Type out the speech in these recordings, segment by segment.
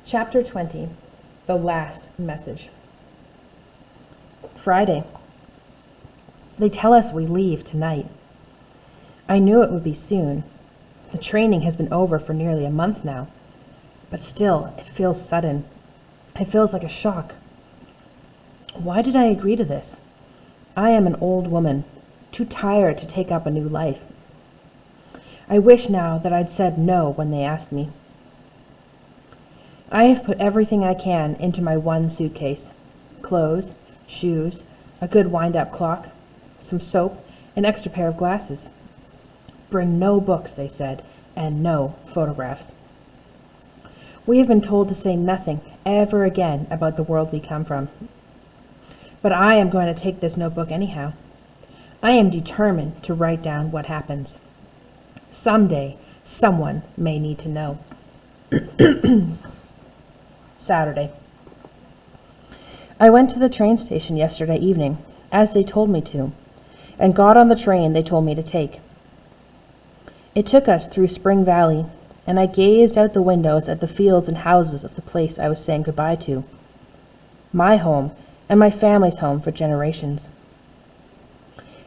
Chapter 20. The Last Message. Friday. They tell us we leave tonight. I knew it would be soon. The training has been over for nearly a month now. But still, it feels sudden. It feels like a shock. Why did I agree to this? I am an old woman, too tired to take up a new life. I wish now that I'd said no when they asked me. I have put everything I can into my one suitcase. Clothes, shoes, a good wind-up clock, some soap, an extra pair of glasses. Bring no books, they said, and no photographs. We have been told to say nothing ever again about the world we come from. But I am going to take this notebook anyhow. I am determined to write down what happens. Someday, someone may need to know. Saturday. I went to the train station yesterday evening, as they told me to, and got on the train they told me to take. It took us through Spring Valley, and I gazed out the windows at the fields and houses of the place I was saying goodbye to. My home, and my family's home for generations.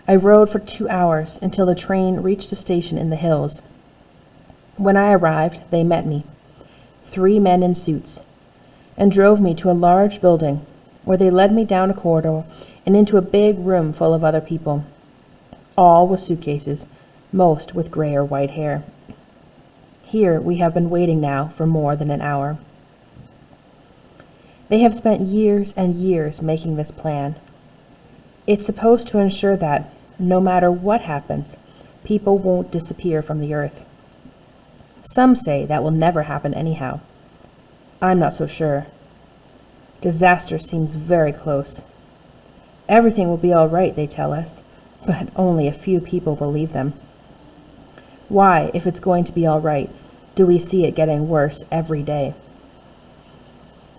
I rode for 2 hours until the train reached a station in the hills. When I arrived, they met me, 3 men in suits, and drove me to a large building where they led me down a corridor and into a big room full of other people, all with suitcases, most with gray or white hair. Here we have been waiting now for more than an hour. They have spent years and years making this plan. It's supposed to ensure that, no matter what happens, people won't disappear from the earth. Some say that will never happen anyhow. I'm not so sure. Disaster seems very close. Everything will be all right, they tell us, but only a few people believe them. Why, if it's going to be all right, do we see it getting worse every day?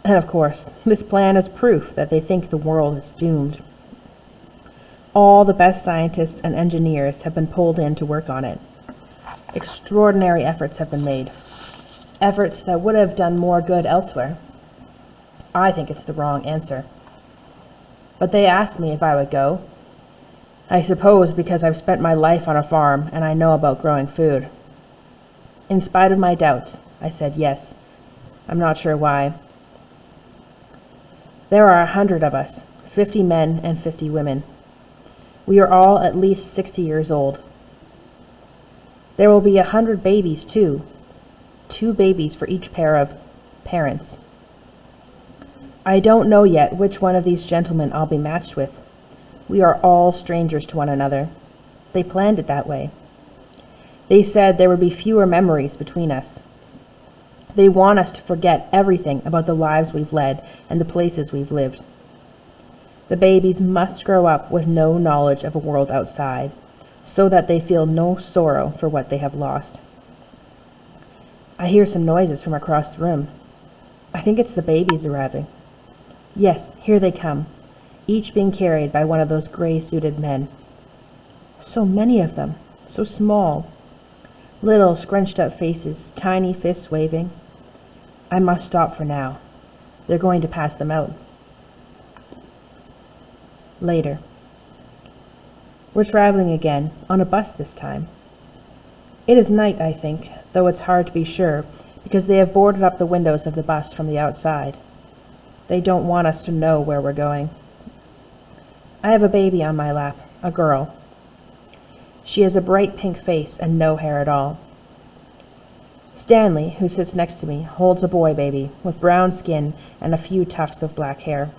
And of course, this plan is proof that they think the world is doomed. All the best scientists and engineers have been pulled in to work on it. Extraordinary efforts have been made. Efforts that would have done more good elsewhere. I think it's the wrong answer. But they asked me if I would go. I suppose because I've spent my life on a farm and I know about growing food. In spite of my doubts, I said yes. I'm not sure why. There are 100 of us, 50 men and 50 women. We are all at least 60 years old. There will be 100 babies too. 2 babies for each pair of parents. I don't know yet which one of these gentlemen I'll be matched with. We are all strangers to one another. They planned it that way. They said there would be fewer memories between us. They want us to forget everything about the lives we've led and the places we've lived. The babies must grow up with no knowledge of a world outside, so that they feel no sorrow for what they have lost. I hear some noises from across the room. I think it's the babies arriving. Yes, here they come, each being carried by one of those gray-suited men. So many of them, so small. Little scrunched-up faces, tiny fists waving. I must stop for now. They're going to pass them out. Later. We're traveling again, on a bus this time. It is night, I think, though it's hard to be sure, because they have boarded up the windows of the bus from the outside. They don't want us to know where we're going. I have a baby on my lap, a girl. She has a bright pink face and no hair at all. Stanley, who sits next to me, holds a boy baby with brown skin and a few tufts of black hair.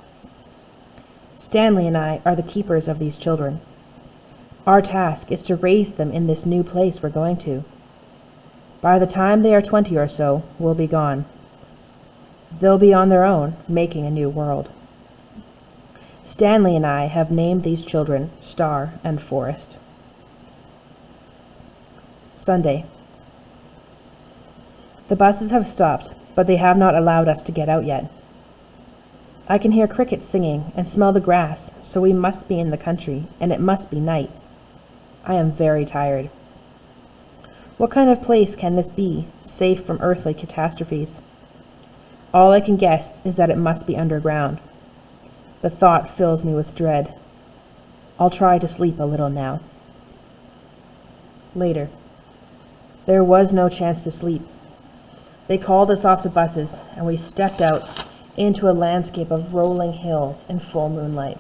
Stanley and I are the keepers of these children. Our task is to raise them in this new place we're going to. By the time they are 20 or so, we'll be gone. They'll be on their own, making a new world. Stanley and I have named these children Star and Forest. Sunday. The buses have stopped, but they have not allowed us to get out yet. I can hear crickets singing and smell the grass, so we must be in the country, and it must be night. I am very tired. What kind of place can this be, safe from earthly catastrophes? All I can guess is that it must be underground. The thought fills me with dread. I'll try to sleep a little now. Later. There was no chance to sleep. They called us off the buses, and we stepped out into a landscape of rolling hills in full moonlight.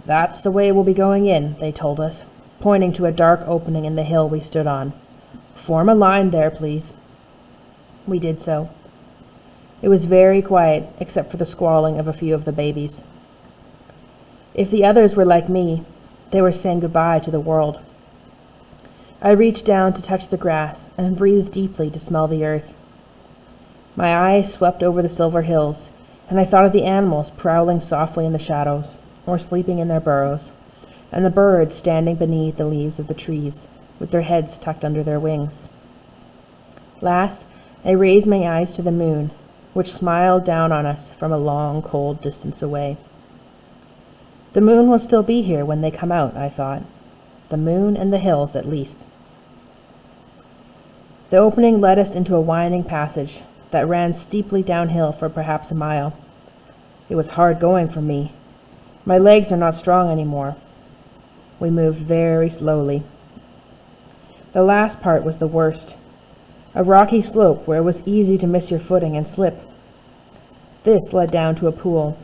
That's the way we'll be going in, they told us, pointing to a dark opening in the hill we stood on. Form a line there, please. We did so. It was very quiet, except for the squalling of a few of the babies. If the others were like me, they were saying goodbye to the world. I reached down to touch the grass and breathed deeply to smell the earth. My eyes swept over the silver hills, and I thought of the animals prowling softly in the shadows, or sleeping in their burrows, and the birds standing beneath the leaves of the trees, with their heads tucked under their wings. Last, I raised my eyes to the moon, which smiled down on us from a long, cold distance away. The moon will still be here when they come out, I thought. The moon and the hills, at least. The opening led us into a winding passage that ran steeply downhill for perhaps a mile. It was hard going for me. My legs are not strong anymore. We moved very slowly. The last part was the worst. A rocky slope where it was easy to miss your footing and slip. This led down to a pool.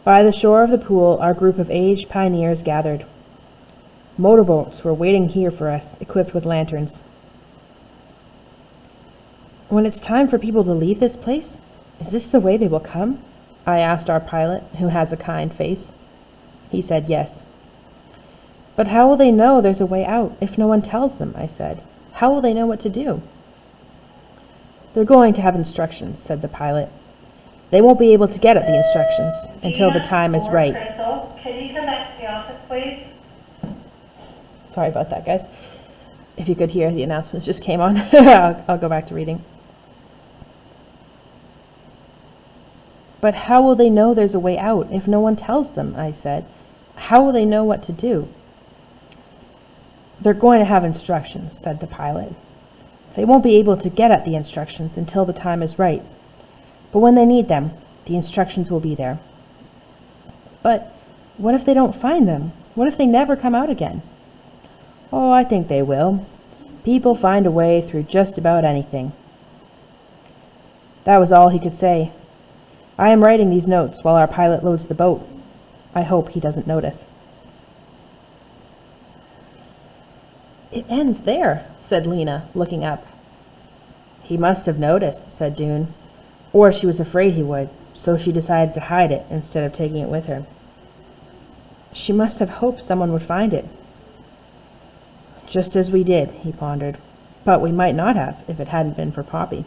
By the shore of the pool, our group of aged pioneers gathered. Motorboats were waiting here for us, equipped with lanterns. When it's time for people to leave this place, is this the way they will come? I asked our pilot, who has a kind face. He said yes. But how will they know there's a way out if no one tells them? I said. How will they know what to do? They're going to have instructions, said the pilot. They won't be able to get at the instructions until the time is right. Crystal, can you come back to the office, please? Sorry about that, guys. If you could hear, the announcements just came on. I'll go back to reading. But how will they know there's a way out if no one tells them? I said. How will they know what to do? They're going to have instructions, said the pilot. They won't be able to get at the instructions until the time is right. But when they need them, the instructions will be there. But what if they don't find them? What if they never come out again? Oh, I think they will. People find a way through just about anything. That was all he could say. I am writing these notes while our pilot loads the boat. I hope he doesn't notice. It ends there, said Lena, looking up. He must have noticed, said June. Or she was afraid he would, so she decided to hide it instead of taking it with her. She must have hoped someone would find it. Just as we did, he pondered. But we might not have if it hadn't been for Poppy.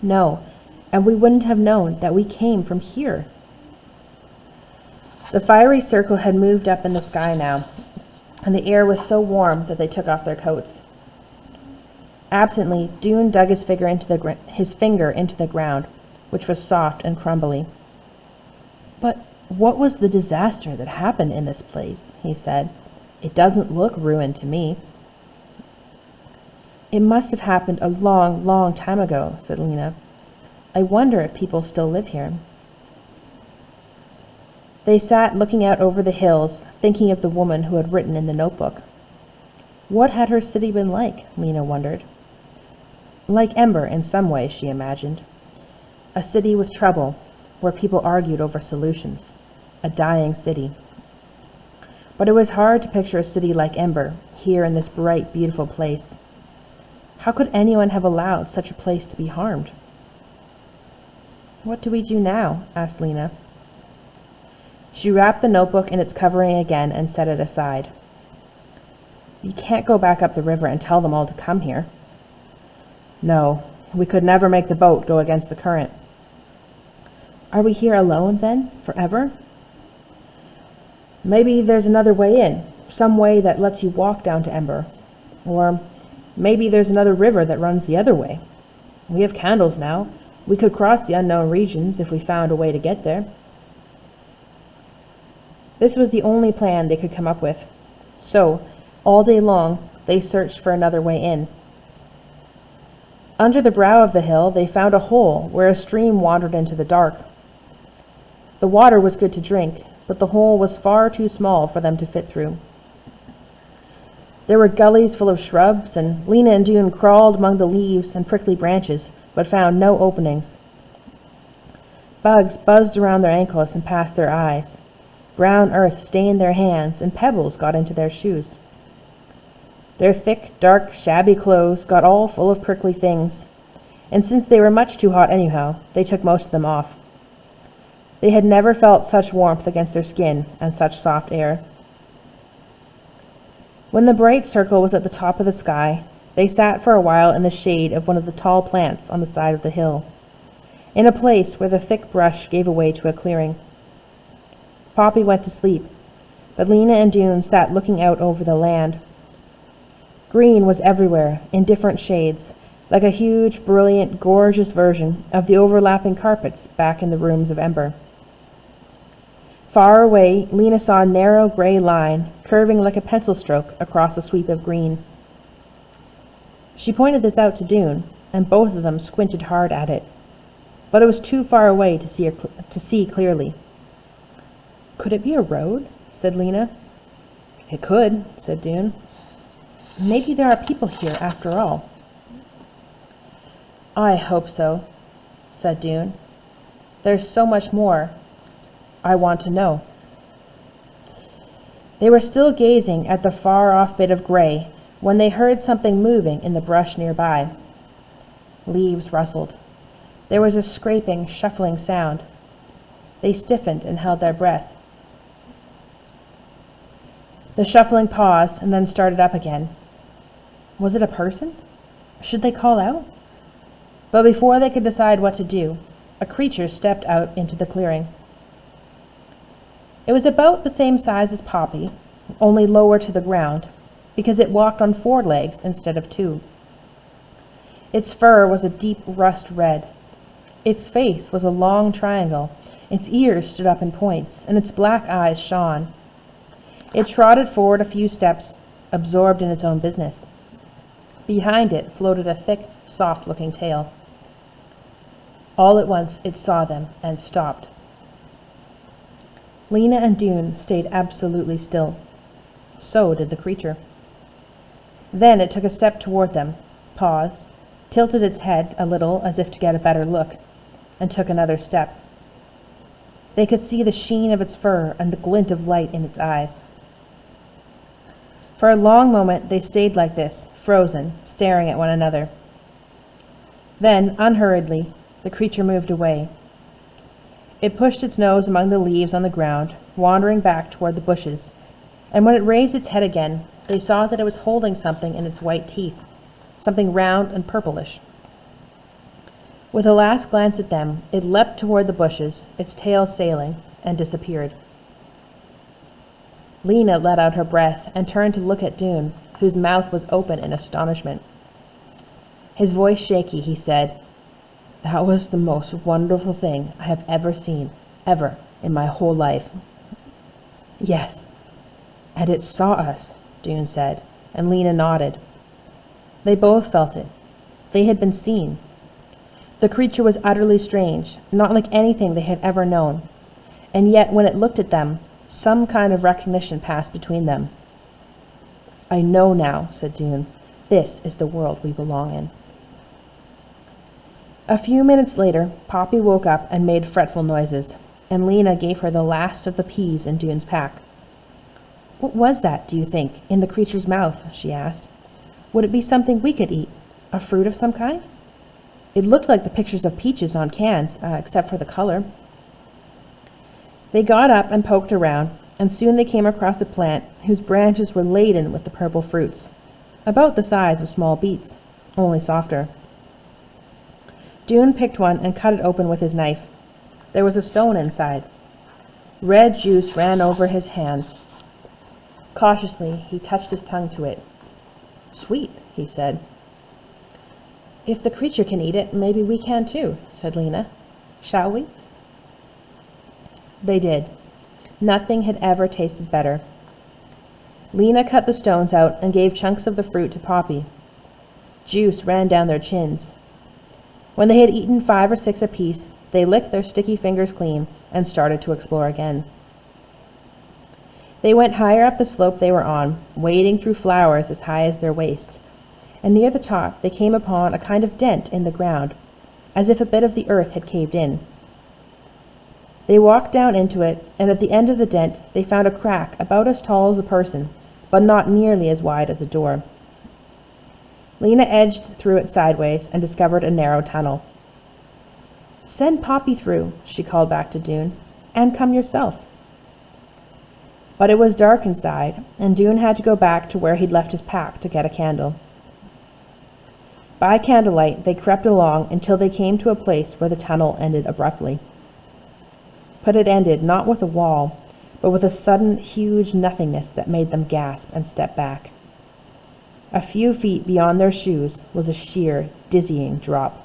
No, and we wouldn't have known that we came from here. The fiery circle had moved up in the sky now, and the air was so warm that they took off their coats. Absently, Dune dug his finger into the ground, which was soft and crumbly. But what was the disaster that happened in this place? He said. It doesn't look ruined to me. It must have happened a long, long time ago, said Lena. I wonder if people still live here. They sat looking out over the hills, thinking of the woman who had written in the notebook. What had her city been like, Lena wondered. Like Ember in some way, she imagined. A city with trouble, where people argued over solutions. A dying city. But it was hard to picture a city like Ember, here in this bright, beautiful place. How could anyone have allowed such a place to be harmed? What do we do now? Asked Lena. She wrapped the notebook in its covering again and set it aside. You can't go back up the river and tell them all to come here. No, we could never make the boat go against the current. Are we here alone, then, forever? Maybe there's another way in, some way that lets you walk down to Ember. Or maybe there's another river that runs the other way. We have candles now. We could cross the unknown regions if we found a way to get there. This was the only plan they could come up with. So, all day long, they searched for another way in. Under the brow of the hill, they found a hole where a stream wandered into the dark. The water was good to drink, but the hole was far too small for them to fit through. There were gullies full of shrubs, and Lena and Dune crawled among the leaves and prickly branches, but found no openings. Bugs buzzed around their ankles and past their eyes. Brown earth stained their hands, and pebbles got into their shoes. Their thick, dark, shabby clothes got all full of prickly things, and since they were much too hot anyhow, they took most of them off. They had never felt such warmth against their skin and such soft air. When the bright circle was at the top of the sky, they sat for a while in the shade of one of the tall plants on the side of the hill, in a place where the thick brush gave way to a clearing. Poppy went to sleep, but Lena and Dune sat looking out over the land. Green was everywhere, in different shades, like a huge, brilliant, gorgeous version of the overlapping carpets back in the rooms of Ember. Far away, Lena saw a narrow gray line curving like a pencil stroke across a sweep of green. She pointed this out to Dune, and both of them squinted hard at it, but it was too far away to see clearly. "Could it be a road?" said Lena. "It could," said Dune. "Maybe there are people here after all." "I hope so," said Dune. "There's so much more. I want to know." They were still gazing at the far-off bit of gray when they heard something moving in the brush nearby. Leaves rustled. There was a scraping, shuffling sound. They stiffened and held their breath. The shuffling paused and then started up again. Was it a person? Should they call out? But before they could decide what to do, a creature stepped out into the clearing. It was about the same size as Poppy, only lower to the ground, because it walked on 4 legs instead of 2. Its fur was a deep rust red. Its face was a long triangle, its ears stood up in points, and its black eyes shone. It trotted forward a few steps, absorbed in its own business. Behind it floated a thick, soft-looking tail. All at once it saw them and stopped. Lena and Dune stayed absolutely still. So did the creature. Then it took a step toward them, paused, tilted its head a little as if to get a better look, and took another step. They could see the sheen of its fur and the glint of light in its eyes. For a long moment they stayed like this, frozen, staring at one another. Then, unhurriedly, the creature moved away. It pushed its nose among the leaves on the ground, wandering back toward the bushes, and when it raised its head again, they saw that it was holding something in its white teeth, something round and purplish. With a last glance at them, it leapt toward the bushes, its tail sailing, and disappeared. Lena let out her breath and turned to look at Dune, whose mouth was open in astonishment. His voice shaky, he said, "That was the most wonderful thing I have ever seen, ever, in my whole life." "Yes, and it saw us," Dune said, and Lena nodded. They both felt it. They had been seen. The creature was utterly strange, not like anything they had ever known, and yet when it looked at them, some kind of recognition passed between them. "I know now," said Dune. "This is the world we belong in." A few minutes later, Poppy woke up and made fretful noises, and Lena gave her the last of the peas in Dune's pack. "What was that, do you think, in the creature's mouth?" she asked. "Would it be something we could eat? A fruit of some kind? It looked like the pictures of peaches on cans, except for the color." They got up and poked around, and soon they came across a plant whose branches were laden with the purple fruits, about the size of small beets, only softer. Dune picked one and cut it open with his knife. There was a stone inside. Red juice ran over his hands. Cautiously, he touched his tongue to it. "Sweet," he said. "If the creature can eat it, maybe we can too," said Lena. "Shall we?" They did. Nothing had ever tasted better. Lena cut the stones out and gave chunks of the fruit to Poppy. Juice ran down their chins. When they had eaten 5 or 6 apiece, they licked their sticky fingers clean and started to explore again. They went higher up the slope they were on, wading through flowers as high as their waists, and near the top they came upon a kind of dent in the ground, as if a bit of the earth had caved in. They walked down into it, and at the end of the dent they found a crack about as tall as a person, but not nearly as wide as a door. Lena edged through it sideways and discovered a narrow tunnel. "Send Poppy through," she called back to Dune, "and come yourself." But it was dark inside, and Dune had to go back to where he'd left his pack to get a candle. By candlelight, they crept along until they came to a place where the tunnel ended abruptly. But it ended not with a wall, but with a sudden, huge nothingness that made them gasp and step back. A few feet beyond their shoes was a sheer, dizzying drop.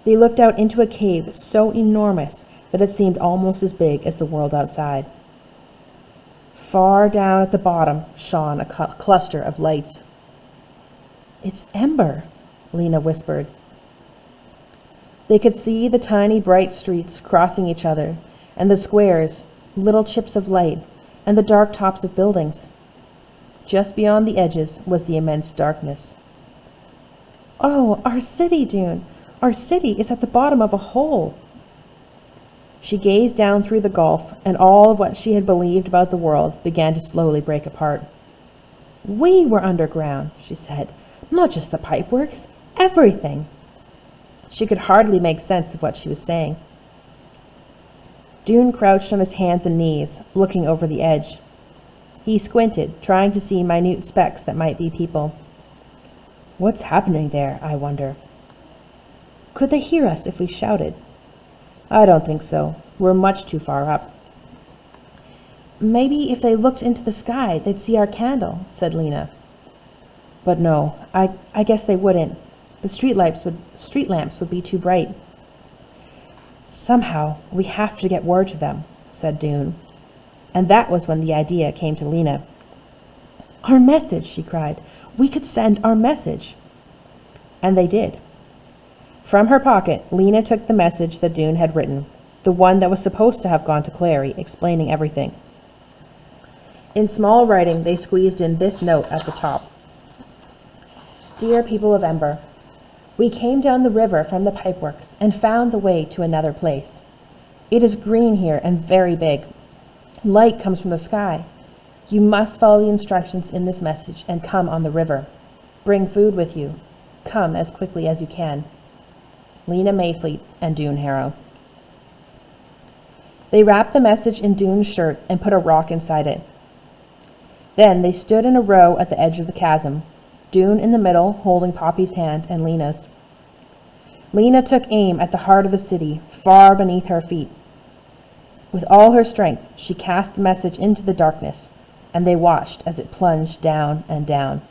They looked out into a cave so enormous that it seemed almost as big as the world outside. Far down at the bottom shone a cluster of lights. "It's Ember," Lena whispered. They could see the tiny bright streets crossing each other, and the squares, little chips of light, and the dark tops of buildings. Just beyond the edges was the immense darkness. "Oh, our city, Dune! Our city is at the bottom of a hole!" She gazed down through the gulf, and all of what she had believed about the world began to slowly break apart. "We were underground," she said. "Not just the pipeworks, everything." She could hardly make sense of what she was saying. Dune crouched on his hands and knees, looking over the edge. He squinted, trying to see minute specks that might be people. "What's happening there, I wonder?" "Could they hear us if we shouted?" "I don't think so. We're much too far up." "Maybe if they looked into the sky, they'd see our candle," said Lena. "But no, I guess they wouldn't. The street lamps would be too bright." "Somehow, we have to get word to them," said Dune. And that was when the idea came to Lena. "Our message," she cried. "We could send our message." And they did. From her pocket, Lena took the message that Dune had written, the one that was supposed to have gone to Clary, explaining everything. In small writing, they squeezed in this note at the top. "Dear people of Ember, we came down the river from the pipeworks and found the way to another place. It is green here and very big. Light comes from the sky. You must follow the instructions in this message and come on the river. Bring food with you. Come as quickly as you can. Lena Mayfleet and Dune Harrow." They wrapped the message in Dune's shirt and put a rock inside it. Then they stood in a row at the edge of the chasm, Dune in the middle, holding Poppy's hand and Lena's. Lena took aim at the heart of the city, far beneath her feet. With all her strength, she cast the message into the darkness, and they watched as it plunged down and down.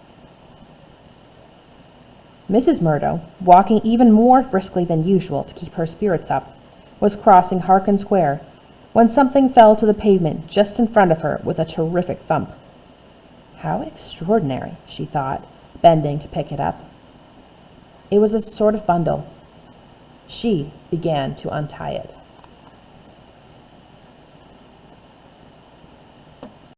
Mrs. Murdo, walking even more briskly than usual to keep her spirits up, was crossing Harkin Square when something fell to the pavement just in front of her with a terrific thump. "How extraordinary," she thought, bending to pick it up. It was a sort of bundle. She began to untie it.